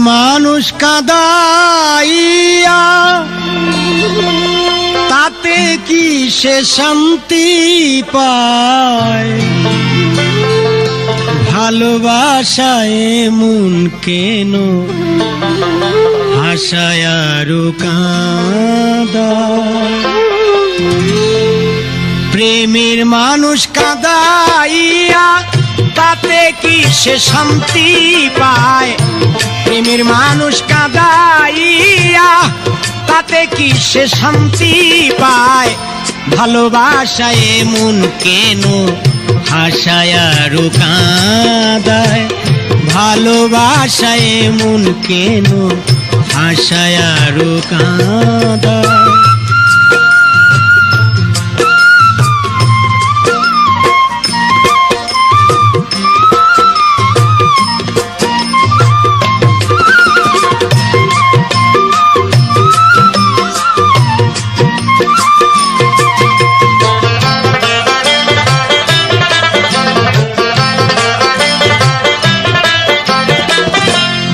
মানুষ কাঁদাইয়া তাতে কি সে শান্তি পায়? ভালোবাসায় মন কেন হাসায় আরো কাঁদায়? প্রেমের মানুষ কাঁদাইয়া তাতে কি সে শান্তি পায়? প্রেমের মানুষ কাঁদাইয়া তাতে কি সে শান্তি পায়? ভালোবাসায় মন কেন হাসায় আরো কাঁদায়? ভালোবাসায় মন কেন হাসায় আরো কাঁদায়?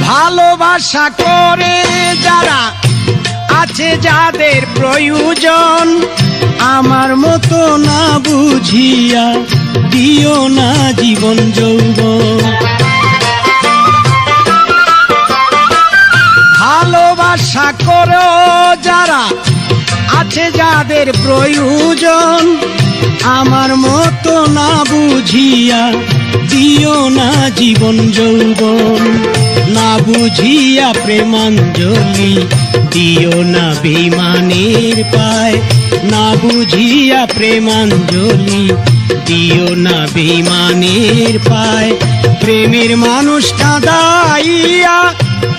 ভালোবাসা করে যারা আছে যাদের প্রয়োজন, আমার মতো না বুঝিয়া দিও না জীবন যৌবন। ভালোবাসা করো যারা আছে যাদের প্রয়োজন, আমার মতো না বুঝিয়া দিও না জীবন যৌবন। না বুঝিয়া প্রেমাঞ্জলি দিও না বেঈমানের পায়। না বুঝিয়া প্রেমাঞ্জলি দিও না বেঈমানের পায়। প্রেমের মানুষ কাঁদাইয়া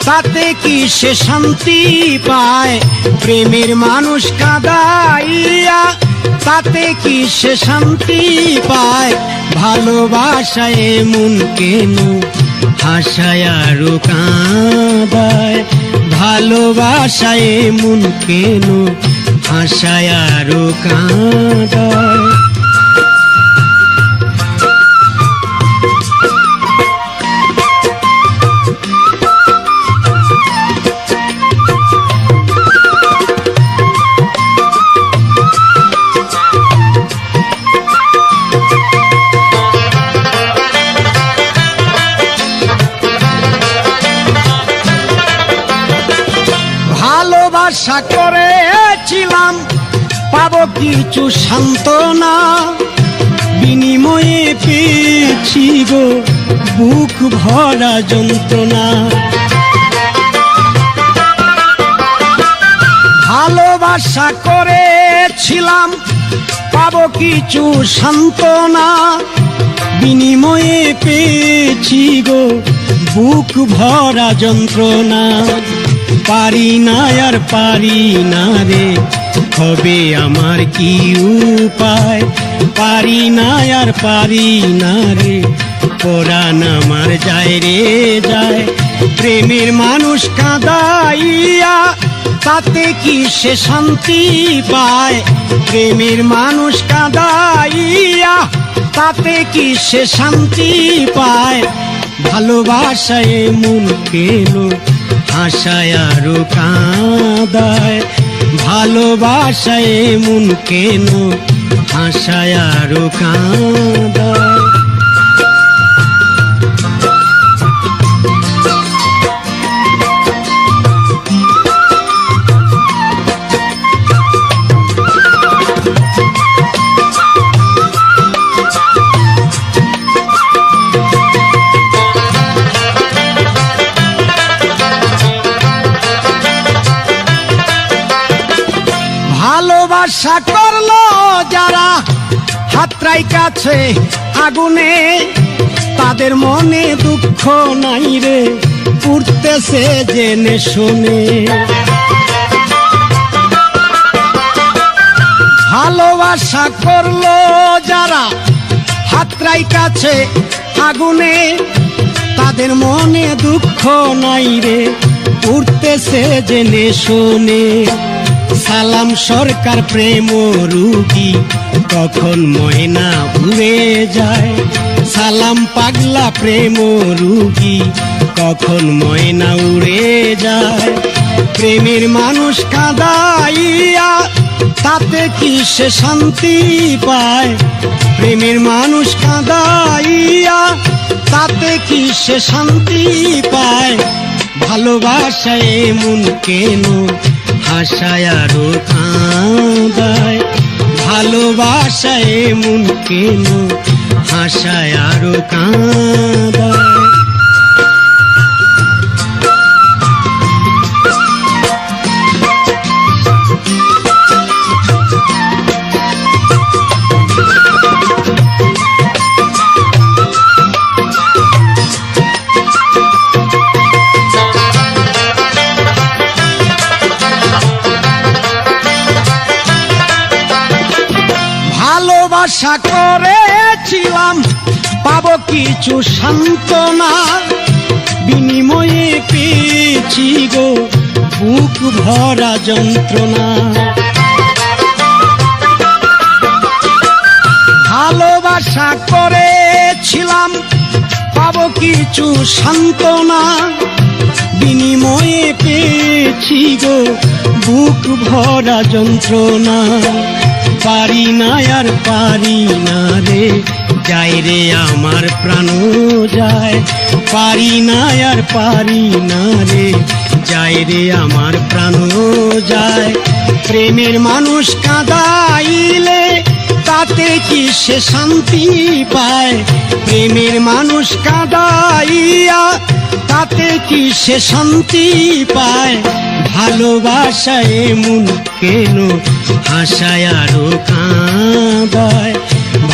তাতে কি সে শান্তি পায়? প্রেমের মানুষ কাঁদাইয়া তাতে কি সে শান্তি পায়? ভালোবাসায় মন কেন হাসায় আরো কাঁদায়? ভালোবাসায় মন কেন হাসায় আরো কাঁদায়? আশা করেছিলাম পাবো কিছু সান্ত্বনা, বিনিময়ে পেয়েছি গো বুক ভরা যন্ত্রণা। ভালোবাসা করেছিলাম পাবো কিছু সান্ত্বনা, বিনিময়ে পেয়েছি গো বুক ভরা যন্ত্রণা। পারি না আর পারি না রে, হবে আমার কি উপায়? পারি না আর পারি না রে, পরাণ আমার যায় রে যায়। প্রেমের মানুষ কাঁদাইয়া তাতে কি সে শান্তি পায়? প্রেমের মানুষ কাঁদাইয়া তাতে কি সে শান্তি পায়? ভালোবাসায় মন কেন হাসায় আরো কাঁদায়? ভালোবাসায় মন কেন হাসায় আরো কাঁদায়? ভালোবাসা করলো যারা হাতরাই কাছে আগুনে, তাদের মনে দুঃখ নাই রে, উঠতেছে জেনে শুনে। ভালোবাসা করলো যারা হাতরাই কাছে আগুনে, তাদের মনে দুঃখ নাই রে, উঠতেছে জেনে শুনে। সালাম সরকার প্রেম রুগী কখন ময়না উড়ে যায়? সালাম পাগলা প্রেম রুগী কখন ময়না উড়ে যায়। প্রেমের মানুষ কাঁদাইয়া তাতে কি সে শান্তি পায়? প্রেমের মানুষ কাঁদাইয়া তাতে কি সে শান্তি পায়? ভালোবাসায় মন কেন হাসায় আরো কাঁদায়? ভালোবাসায় মন কেন হাসায় আরো কাঁদায়? আশা করেছিলাম পাবো কিছু সান্ত্বনা, বিনিময়ে পেয়েছি গো বুক ভরা যন্ত্রণা। ভালোবাসা করেছিলাম পাবো কিছু সান্ত্বনা, বিনিময়ে পেয়েছি গো বুক ভরা যন্ত্রণা। পারি না আর পারি না রে, যায় রে আমার প্রাণ যায়। পারি না আর পারি না রে, যায় রে আমার প্রাণ যায়। প্রেমের মানুষ কাঁদাইলে তাতে কি সে শান্তি পায়? প্রেমের মানুষ কাঁদাইয়া তাতে কি সে শান্তি পায়? ভালোবাসায় মন কেন হাসায় আরো কাঁদায়?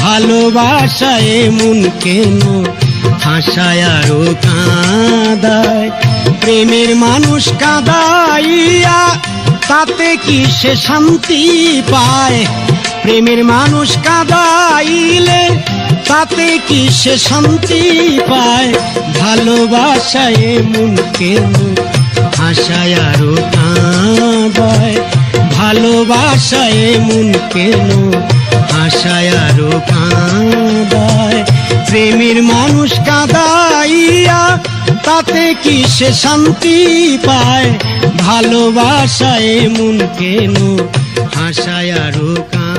ভালোবাসায় মন কেন হাসায় আরো কাঁদায়? প্রেমের মানুষ কাঁদাইয়া তাতে কি সে শান্তি পায়? প্রেমের মানুষ কাঁদাইলে তাতে কি সে শান্তি পায়? ভালোবাসায় মন কেন হাসায় আরো কাঁদায়? ভালোবাসায় মন কেন হাসায় আরো কাঁদায়? প্রেমের মানুষ কাঁদাইয়া তাতে কি সে শান্তি পায়? ভালোবাসায় মন কেন হাসায় আরো কাঁদায়?